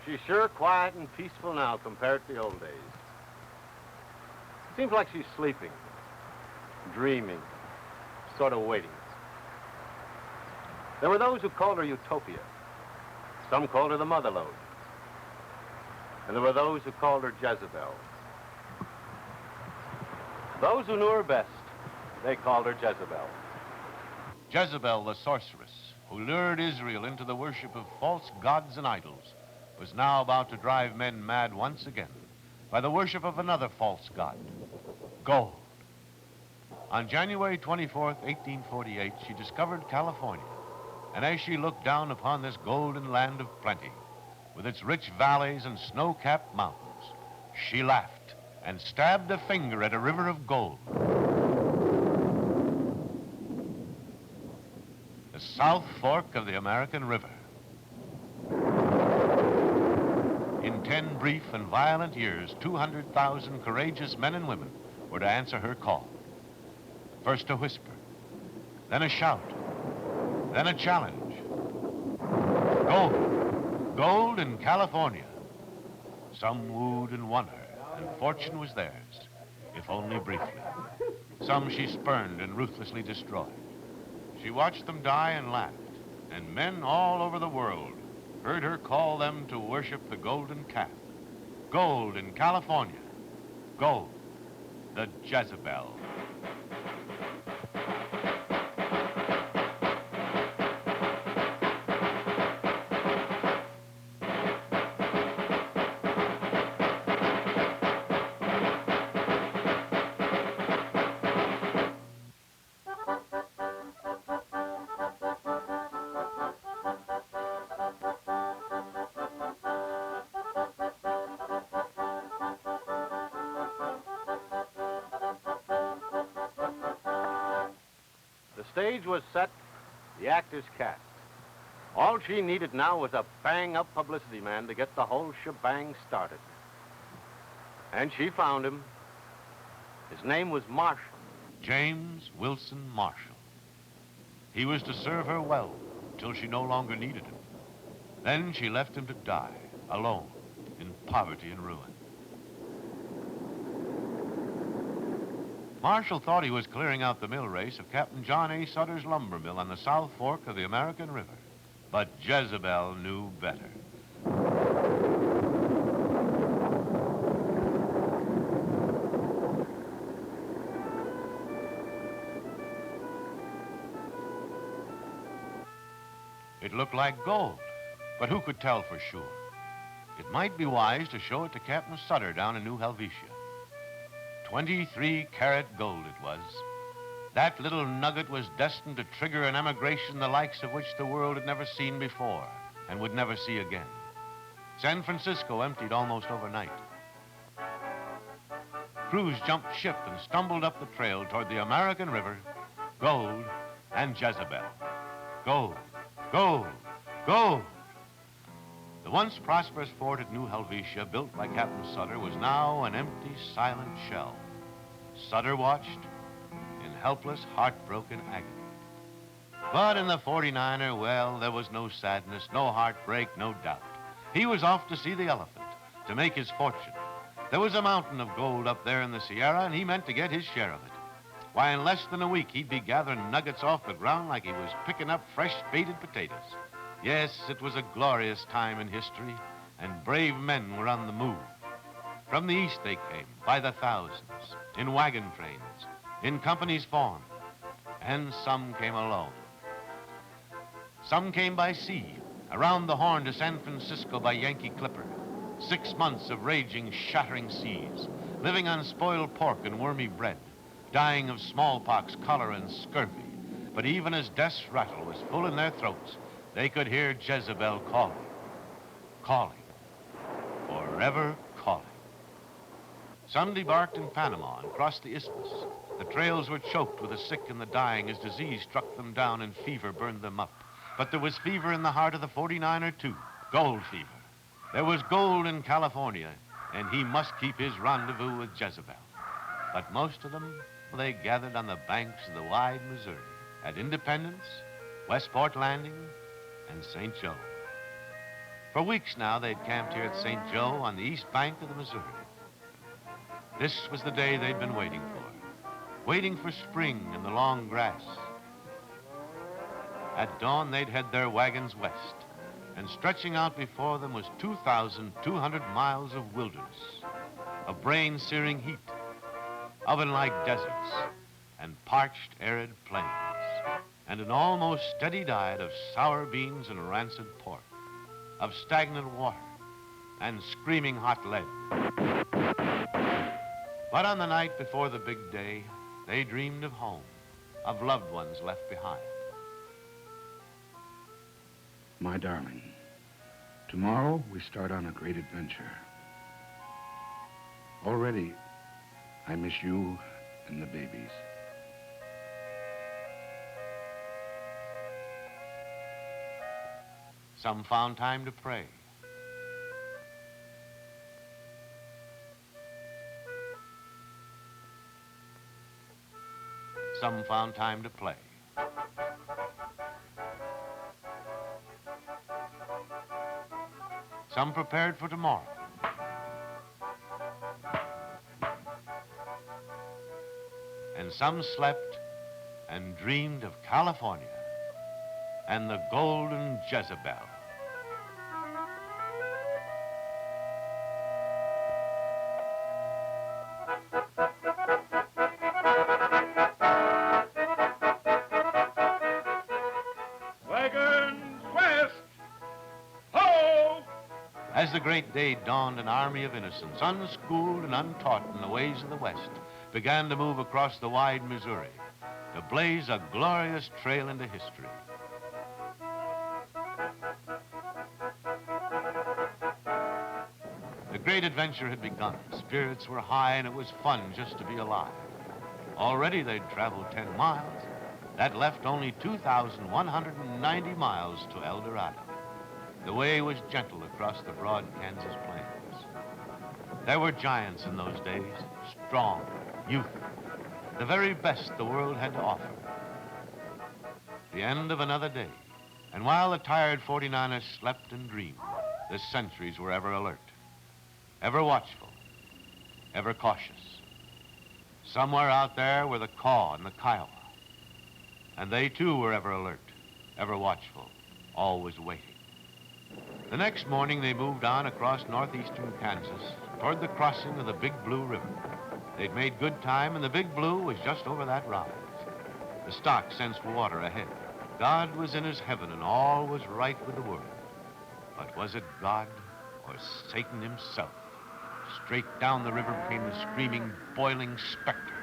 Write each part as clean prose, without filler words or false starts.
She's sure quiet and peaceful now compared to the old days. Seems like she's sleeping, dreaming, sort of waiting. There were those who called her Utopia. Some called her the Mother Lode. And there were those who called her Jezebel. Those who knew her best, they called her Jezebel. Jezebel, the sorceress, who lured Israel into the worship of false gods and idols, was now about to drive men mad once again by the worship of another false god, gold. On January 24th, 1848, she discovered California, and as she looked down upon this golden land of plenty, with its rich valleys and snow-capped mountains, she laughed and stabbed a finger at a river of gold. The South Fork of the American River. In 10 brief and violent years, 200,000 courageous men and women were to answer her call. First a whisper, then a shout, then a challenge. Gold, gold in California. Some wooed and won her, and fortune was theirs, if only briefly. Some she spurned and ruthlessly destroyed. She watched them die and laughed, and men all over the world heard her call them to worship the golden calf. Gold in California. Gold, the Jezebel. The stage was set, the act is cast. All she needed now was a bang-up publicity man to get the whole shebang started. And she found him. His name was Marshall. James Wilson Marshall. He was to serve her well until she no longer needed him. Then she left him to die, alone, in poverty and ruin. Marshall thought he was clearing out the mill race of Captain John A. Sutter's lumber mill on the South Fork of the American River. But Jezebel knew better. It looked like gold, but who could tell for sure? It might be wise to show it to Captain Sutter down in New Helvetia. 23-carat gold it was. That little nugget was destined to trigger an emigration the likes of which the world had never seen before and would never see again. San Francisco emptied almost overnight. Crews jumped ship and stumbled up the trail toward the American River, gold, and Jezebel. Gold, gold, gold. The once prosperous fort at New Helvetia, built by Captain Sutter, was now an empty, silent shell. Sutter watched in helpless, heartbroken agony. But in the 49er, well, there was no sadness, no heartbreak, no doubt. He was off to see the elephant, to make his fortune. There was a mountain of gold up there in the Sierra, and he meant to get his share of it. Why, in less than a week, he'd be gathering nuggets off the ground like he was picking up fresh baited potatoes. Yes, it was a glorious time in history, and brave men were on the move. From the east they came, by the thousands, in wagon trains, in companies formed, and some came alone. Some came by sea, around the Horn to San Francisco by Yankee clipper. 6 months of raging, shattering seas, living on spoiled pork and wormy bread, dying of smallpox, cholera, and scurvy. But even as death's rattle was full in their throats, they could hear Jezebel calling, calling, forever calling. Some debarked in Panama and crossed the isthmus. The trails were choked with the sick and the dying as disease struck them down and fever burned them up. But there was fever in the heart of the 49er, too, gold fever. There was gold in California, and he must keep his rendezvous with Jezebel. But most of them, they gathered on the banks of the wide Missouri at Independence, Westport Landing, and St. Joe. For weeks now, they'd camped here at St. Joe on the east bank of the Missouri. This was the day they'd been waiting for spring in the long grass. At dawn, they'd head their wagons west, and stretching out before them was 2,200 miles of wilderness, of brain-searing heat, oven-like deserts, and parched, arid plains, and an almost steady diet of sour beans and rancid pork, of stagnant water and screaming hot lead. But on the night before the big day, they dreamed of home, of loved ones left behind. My darling, tomorrow we start on a great adventure. Already, I miss you and the babies. Some found time to pray. Some found time to play. Some prepared for tomorrow. And some slept and dreamed of California and the Golden Jezebel. Wagons west! Ho! As the great day dawned, an army of innocents, unschooled and untaught in the ways of the West, began to move across the wide Missouri to blaze a glorious trail into history. The great adventure had begun. Spirits were high, and it was fun just to be alive. Already they'd traveled 10 miles. That left only 2,190 miles to El Dorado. The way was gentle across the broad Kansas plains. There were giants in those days, strong, youthful, the very best the world had to offer. The end of another day, and while the tired 49ers slept and dreamed, the sentries were ever alert, ever watchful, ever cautious. Somewhere out there were the Kaw and the Kiowa, and they too were ever alert, ever watchful, always waiting. The next morning, they moved on across northeastern Kansas toward the crossing of the Big Blue River. They'd made good time, and the Big Blue was just over that rise. The stock sensed water ahead. God was in his heaven, and all was right with the world. But was it God or Satan himself? Straight down the river came the screaming, boiling specter,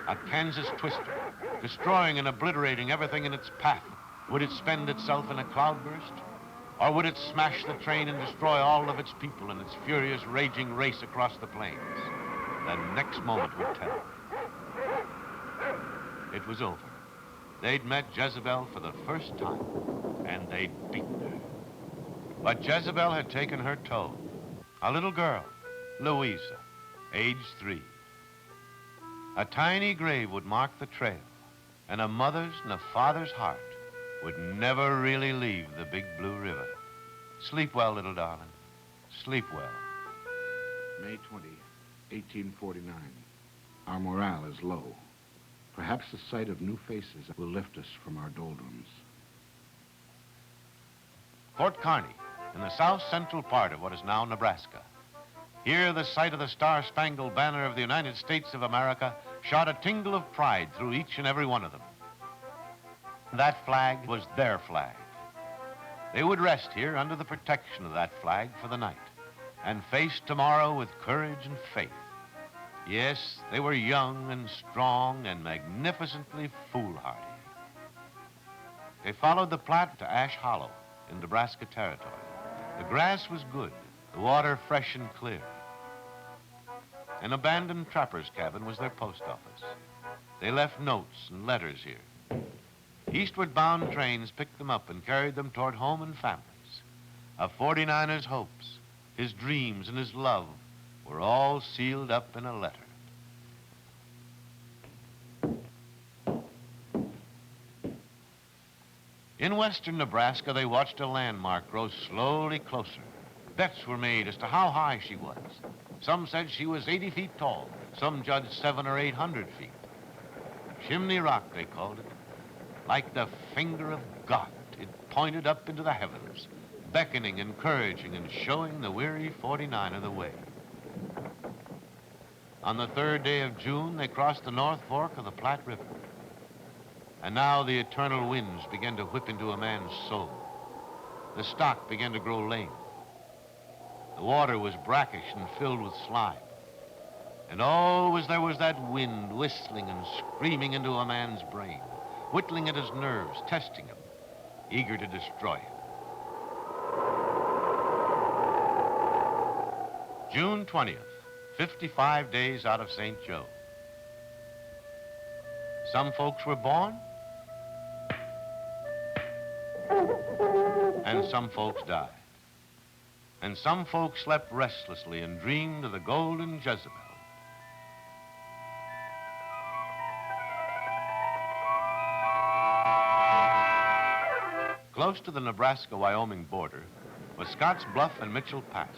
a Kansas twister, destroying and obliterating everything in its path. Would it spend itself in a cloudburst? Or would it smash the train and destroy all of its people in its furious, raging race across the plains? The next moment would tell. It was over. They'd met Jezebel for the first time, and they'd beaten her. But Jezebel had taken her toll. A little girl, Louisa, age 3. A tiny grave would mark the trail, and a mother's and a father's heart would never really leave the Big Blue River. Sleep well, little darling. Sleep well. May 20, 1849. Our morale is low. Perhaps the sight of new faces will lift us from our doldrums. Fort Kearny, in the south-central part of what is now Nebraska. Here, the sight of the star-spangled banner of the United States of America shot a tingle of pride through each and every one of them. That flag was their flag. They would rest here under the protection of that flag for the night and face tomorrow with courage and faith. Yes, they were young and strong and magnificently foolhardy. They followed the Platte to Ash Hollow in Nebraska territory. The grass was good, the water fresh and clear. An abandoned trapper's cabin was their post office. They left notes and letters here. Eastward bound trains picked them up and carried them toward home and families. A 49er's hopes, his dreams, and his love were all sealed up in a letter. In western Nebraska, they watched a landmark grow slowly closer. Bets were made as to how high she was. Some said she was 80 feet tall. Some judged 700 or 800 feet. Chimney Rock, they called it. Like the finger of God, it pointed up into the heavens, beckoning, encouraging, and showing the weary 49er the way. On the 3rd day of June, they crossed the North Fork of the Platte River. And now the eternal winds began to whip into a man's soul. The stock began to grow lame. The water was brackish and filled with slime. And always there was that wind whistling and screaming into a man's brain, whittling at his nerves, testing him, eager to destroy him. June 20th, 55 days out of St. Joe. Some folks were born, and some folks died. And some folks slept restlessly and dreamed of the Golden Jezebel. Close to the Nebraska-Wyoming border was Scott's Bluff and Mitchell Pass,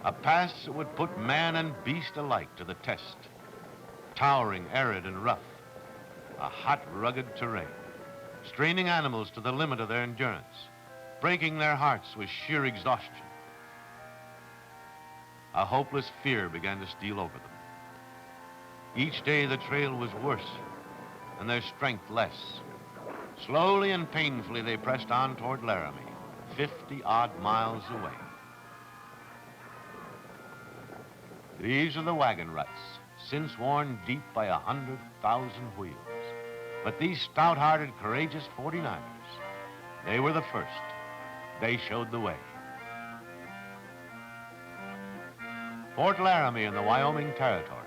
a pass that would put man and beast alike to the test. Towering, arid, and rough, a hot, rugged terrain, straining animals to the limit of their endurance, breaking their hearts with sheer exhaustion. A hopeless fear began to steal over them. Each day the trail was worse and their strength less. Slowly and painfully they pressed on toward Laramie, 50-odd miles away. These are the wagon ruts, since worn deep by 100,000 wheels. But these stout-hearted, courageous 49ers, they were the first. They showed the way. Fort Laramie in the Wyoming Territory.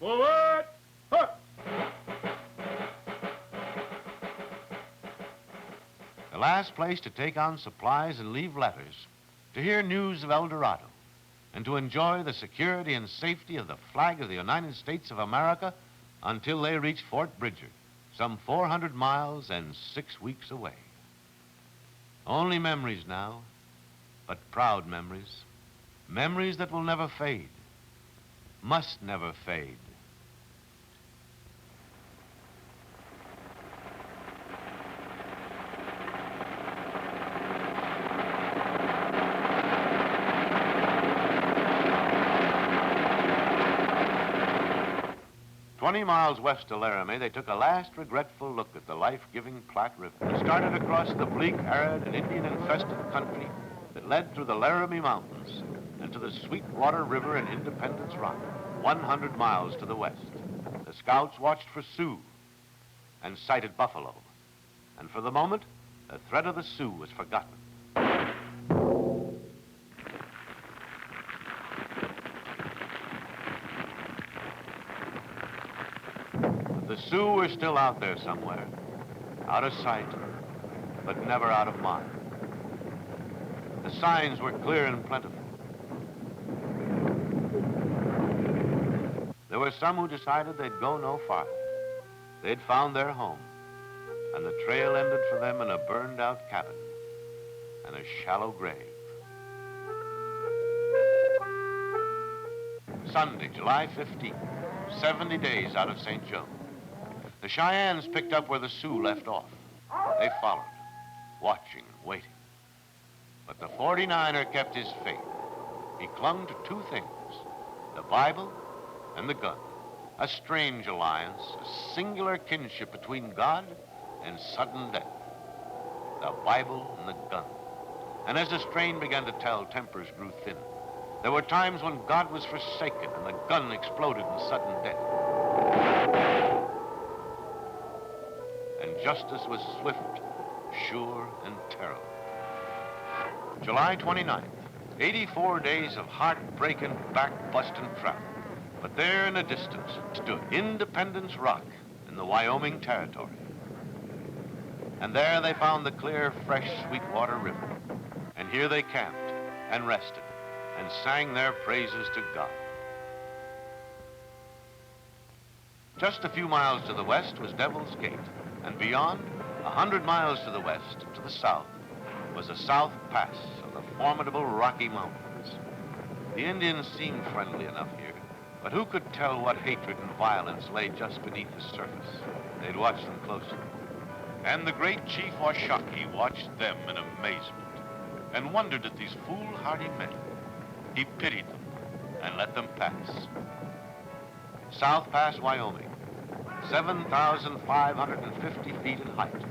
Forward! Up! The last place to take on supplies and leave letters, to hear news of El Dorado, and to enjoy the security and safety of the flag of the United States of America until they reached Fort Bridger, some 400 miles and 6 weeks away. Only memories now, but proud memories. Memories that will never fade, must never fade. "20 miles west of Laramie, they took a last regretful look at the life-giving Platte River and started across the bleak, arid, and Indian-infested country that led through the Laramie Mountains and to the Sweetwater River and Independence Rock, 100 miles to the west. The scouts watched for Sioux and sighted buffalo, and for the moment, the threat of the Sioux was forgotten. The Sioux were still out there somewhere, out of sight, but never out of mind. The signs were clear and plentiful. There were some who decided they'd go no farther. They'd found their home, and the trail ended for them in a burned-out cabin and a shallow grave. Sunday, July 15th, 70 days out of St. Joe. The Cheyennes picked up where the Sioux left off. They followed, watching and waiting. But the 49er kept his faith. He clung to two things, the Bible and the gun. A strange alliance, a singular kinship between God and sudden death. The Bible and the gun. And as the strain began to tell, tempers grew thin. There were times when God was forsaken and the gun exploded in sudden death. And justice was swift, sure, and terrible. July 29th, 84 days of heartbreaking, back-busting travel. But there in the distance stood Independence Rock in the Wyoming Territory. And there they found the clear, fresh Sweetwater River. And here they camped and rested and sang their praises to God. Just a few miles to the west was Devil's Gate, and beyond, 100 miles to the west, to the south, was the South Pass of the formidable Rocky Mountains. The Indians seemed friendly enough here, but who could tell what hatred and violence lay just beneath the surface? They'd watch them closely. And the great Chief Washakie watched them in amazement and wondered at these foolhardy men. He pitied them and let them pass. South Pass, Wyoming, 7,550 feet in height.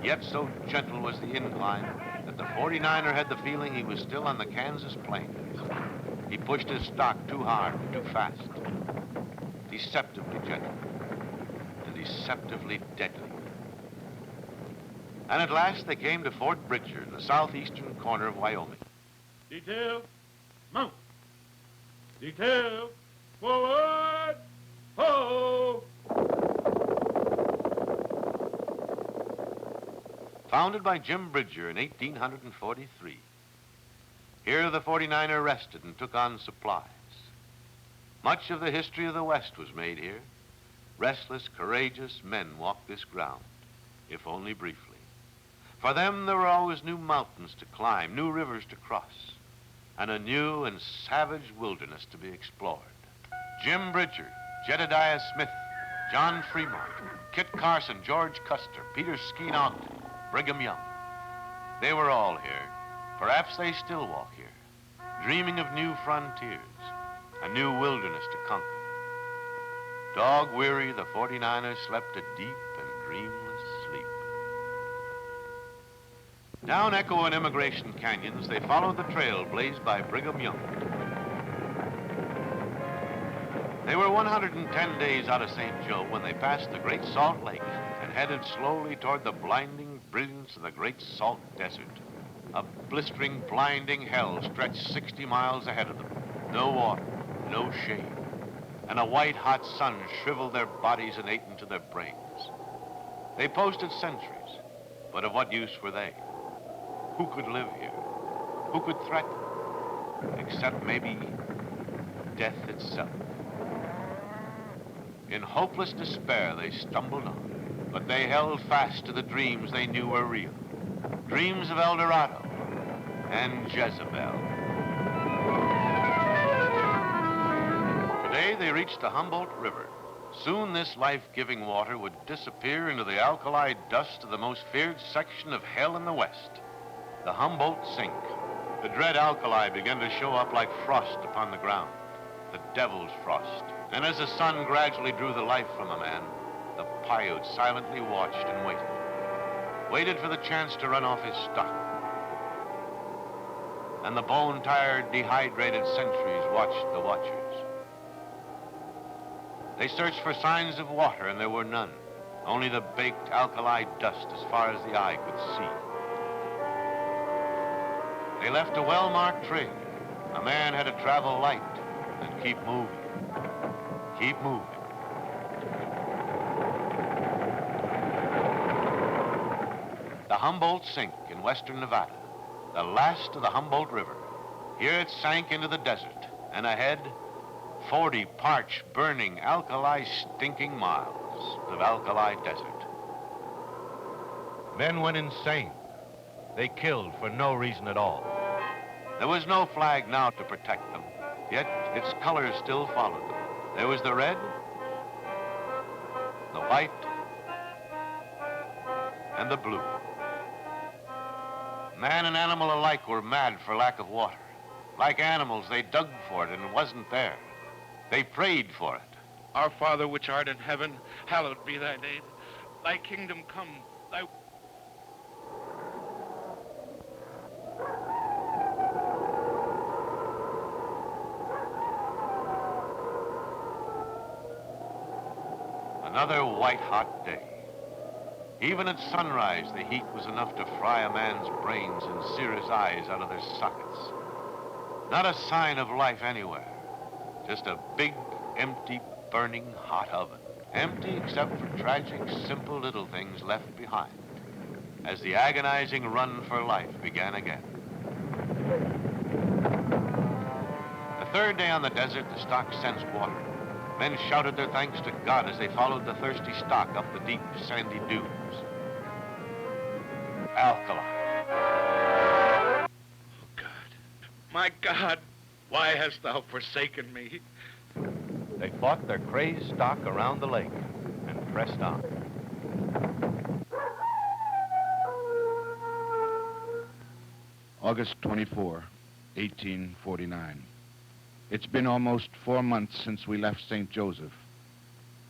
Yet so gentle was the incline that the 49er had the feeling he was still on the Kansas plains. He pushed his stock too hard, too fast. Deceptively gentle and deceptively deadly. And at last they came to Fort Bridger in the southeastern corner of Wyoming. Detail, mount. Detail, forward, ho! Founded by Jim Bridger in 1843. Here the 49er rested and took on supplies. Much of the history of the West was made here. Restless, courageous men walked this ground, if only briefly. For them, there were always new mountains to climb, new rivers to cross, and a new and savage wilderness to be explored. Jim Bridger, Jedediah Smith, John Fremont, Kit Carson, George Custer, Peter Skeen Ogden, Brigham Young. They were all here. Perhaps they still walk here, dreaming of new frontiers, a new wilderness to conquer. Dog-weary, the 49ers slept a deep and dreamless sleep. Down Echo and Emigration Canyons, they followed the trail blazed by Brigham Young. They were 110 days out of St. Joe when they passed the Great Salt Lake and headed slowly toward the blinding brilliance of the Great Salt Desert. A blistering, blinding hell stretched 60 miles ahead of them. No water, no shade, and a white, hot sun shriveled their bodies and ate into their brains. They posted sentries, but of what use were they? Who could live here? Who could threaten? Except maybe death itself. In hopeless despair, they stumbled on, but they held fast to the dreams they knew were real. Dreams of El Dorado and Jezebel. Today they reached the Humboldt River. Soon this life-giving water would disappear into the alkali dust of the most feared section of hell in the West, the Humboldt Sink. The dread alkali began to show up like frost upon the ground, the devil's frost. And as the sun gradually drew the life from a man, the Paiute silently watched and waited for the chance to run off his stock. And the bone-tired, dehydrated sentries watched the watchers. They searched for signs of water, and there were none. Only the baked alkali dust as far as the eye could see. They left a well-marked trail. A man had to travel light and keep moving. Keep moving. The Humboldt Sink in western Nevada, the last of the Humboldt River. Here it sank into the desert, and ahead, 40 parched, burning, alkali, stinking miles of alkali desert. Men went insane. They killed for no reason at all. There was no flag now to protect them, yet its colors still followed them. There was the red, the white, and the blue. Man and animal alike were mad for lack of water. Like animals, they dug for it and it wasn't there. They prayed for it. Our Father which art in heaven, hallowed be thy name. Thy kingdom come, thy... Another white-hot day. Even at sunrise, the heat was enough to fry a man's brains and sear his eyes out of their sockets. Not a sign of life anywhere. Just a big, empty, burning hot oven. Empty except for tragic, simple little things left behind as the agonizing run for life began again. The third day on the desert, the stock sensed water. Men shouted their thanks to God as they followed the thirsty stock up the deep, sandy dunes. Alkali. Oh, God. My God, why hast thou forsaken me? They fought their crazed stock around the lake and pressed on. August 24, 1849. It's been almost 4 months since we left St. Joseph.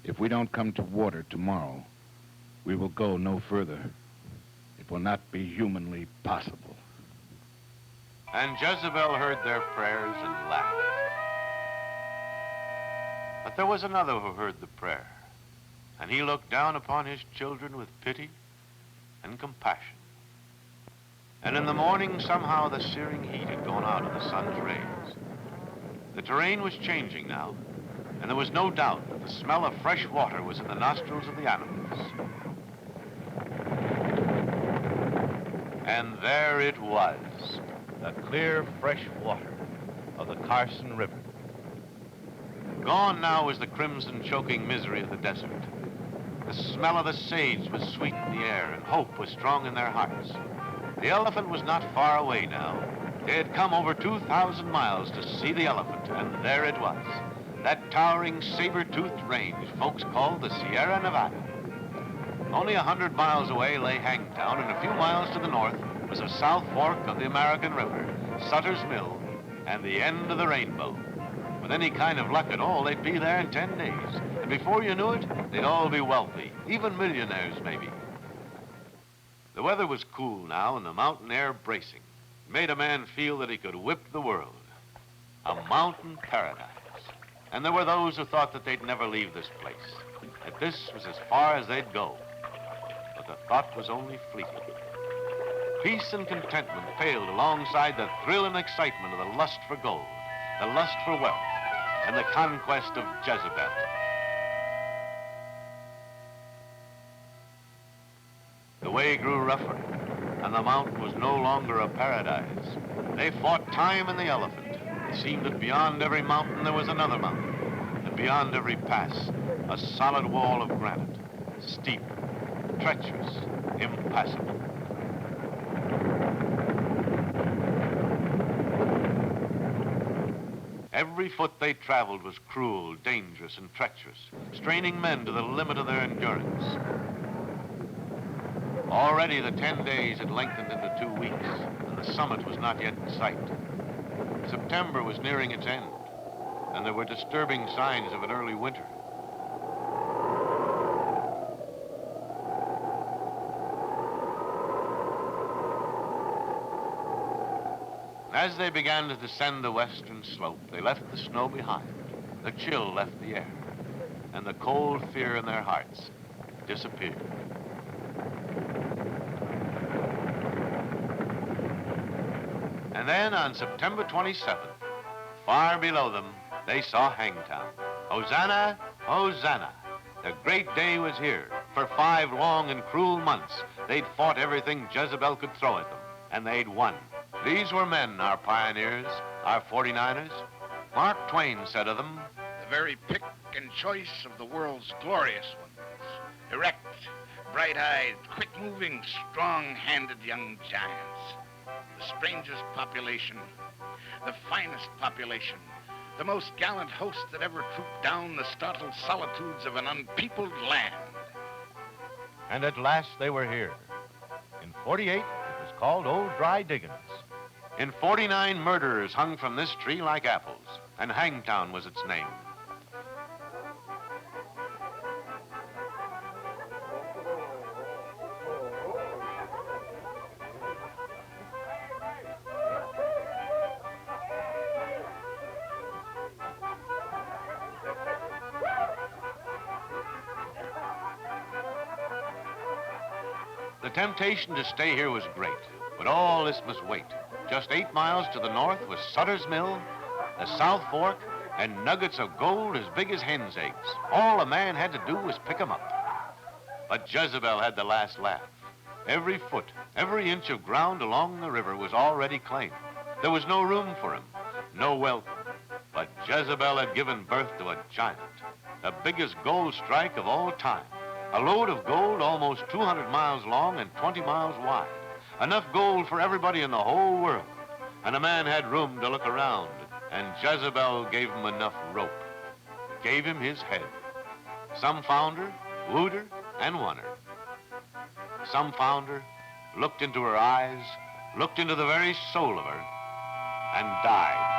If we don't come to water tomorrow, we will go no further. It will not be humanly possible. And Jezebel heard their prayers and laughed. But there was another who heard the prayer, and he looked down upon his children with pity and compassion. And in the morning, somehow, the searing heat had gone out of the sun's rays. The terrain was changing now, and there was no doubt that the smell of fresh water was in the nostrils of the animals. And there it was, the clear, fresh water of the Carson River. Gone now was the crimson, choking misery of the desert. The smell of the sage was sweet in the air, and hope was strong in their hearts. The elephant was not far away now. They had come over 2,000 miles to see the elephant, and there it was, that towering, saber-toothed range folks called the Sierra Nevada. Only 100 miles away lay Hangtown, and a few miles to the north was a south fork of the American River, Sutter's Mill, and the end of the rainbow. With any kind of luck at all, they'd be there in 10 days. And before you knew it, they'd all be wealthy, even millionaires, maybe. The weather was cool now, and the mountain air bracing. It made a man feel that he could whip the world. A mountain paradise. And there were those who thought that they'd never leave this place, that this was as far as they'd go. But the thought was only fleeting. Peace and contentment paled alongside the thrill and excitement of the lust for gold, the lust for wealth, and the conquest of Jezebel. The way grew rougher, and the mountain was no longer a paradise. They fought time and the elephant. It seemed that beyond every mountain there was another mountain, and beyond every pass, a solid wall of granite, steep, treacherous, impassable. Every foot they traveled was cruel, dangerous, and treacherous, straining men to the limit of their endurance. Already the 10 days had lengthened into 2 weeks, and the summit was not yet in sight. September was nearing its end, and there were disturbing signs of an early winter. As they began to descend the western slope, they left the snow behind. The chill left the air, and the cold fear in their hearts disappeared. And then on September 27th, far below them, they saw Hangtown. Hosanna, Hosanna. The great day was here. For 5 long and cruel months, they'd fought everything Jezebel could throw at them, and they'd won. These were men, our pioneers, our 49ers. Mark Twain said of them, The very pick and choice of the world's glorious ones. Erect, bright-eyed, quick-moving, strong-handed young giants. The strangest population, the finest population, the most gallant host that ever trooped down the startled solitudes of an unpeopled land. and at last they were here. In 48, it was called Old Dry Diggins. In 49, murderers hung from this tree like apples, and Hangtown was its name. The temptation to stay here was great, but all this must wait. Just 8 miles to the north was Sutter's Mill, the South Fork, and nuggets of gold as big as hen's eggs. All a man had to do was pick 'em up. But Jezebel had the last laugh. Every foot, every inch of ground along the river was already claimed. There was no room for him, no wealth, But Jezebel had given birth to a giant, the biggest gold strike of all time. A load of gold almost 200 miles long and 20 miles wide. Enough gold for everybody in the whole world. And a man had room to look around, and Jezebel gave him enough rope. Gave him his head. Some found her, wooed her, and won her. Some found her, looked into her eyes, looked into the very soul of her, and died.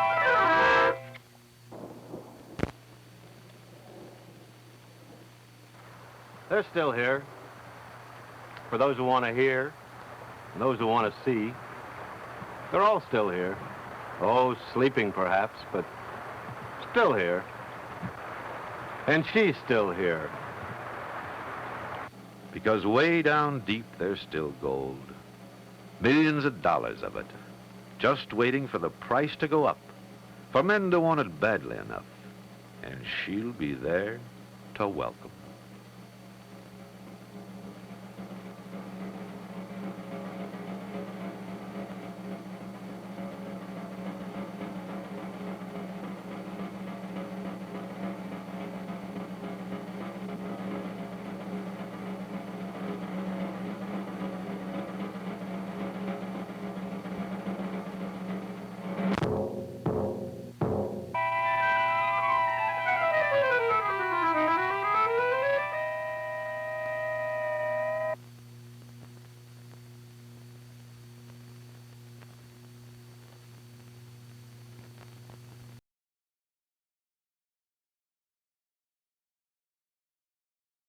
They're still here. For those who want to hear, and those who want to see, they're all still here. Oh, sleeping perhaps, but still here. And she's still here. Because way down deep, there's still gold. Millions of dollars of it, just waiting for the price to go up, for men to want it badly enough. And she'll be there to welcome.